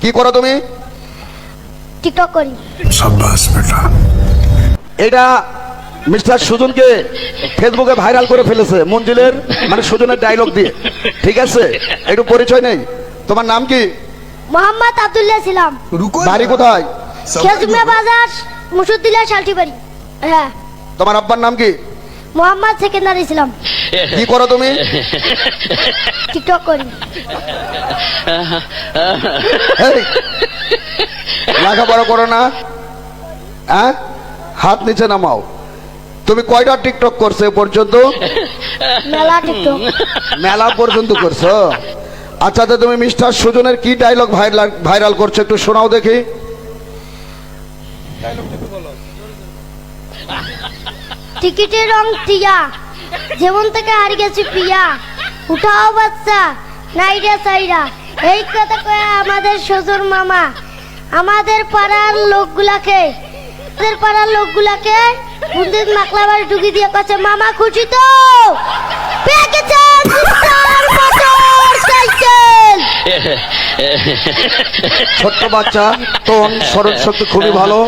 কি করো তুমি? টিকটক করি। शाबाश बेटा। এটা মিস্টার সুজনকে ফেসবুকে ভাইরাল করে ফেলেছে মঞ্জিলের মানে সুজনের ডায়লগ দিয়ে। ঠিক আছে, একটু পরিচয় নেই। তোমার নাম কি? মোহাম্মদ আব্দুল্লাহ ছিলাম। रुको বাড়ি কোথায়? খেজুমিয়া বাজার, মুসুদ্দিল্লাহ শালটি বাড়ি। হ্যাঁ। তোমার আব্বার নাম কি? মোহাম্মদ সেকেন্দার ইসলাম। কি করো তুমি? টিকটক করি। এই, লেখাপড়া করো না? হ্যাঁ, হাত নিচে নামাও। তুমি কয়টা টিকটক করছো এ পর্যন্ত? মেলা টিকটক। মেলা পর্যন্ত করছো। আচ্ছা, তো তুমি মিস্টার সুজনের কি ডায়লগ ভাইরাল করছো একটু শোনাও দেখি। টিকিটের রং টিয়া, যেমন থেকে হারিয়ে গেছি পিয়া, উঠাও বাচ্চা নাইরা সাইরা। এই কথা কয়ে আমাদের শ্বশুর মামা আমাদের পাড়ার লোকগুলাকে বুন্দির মাকলা বাড়ি ঢুকি দিয়ে কাছে, মামা খুশি তো? পেয়ে গেছেন মিস্টার মোটরসাইকেল। ছোট্ট বাচ্চা, তোর স্মরণ শক্তি খুবই ভালো।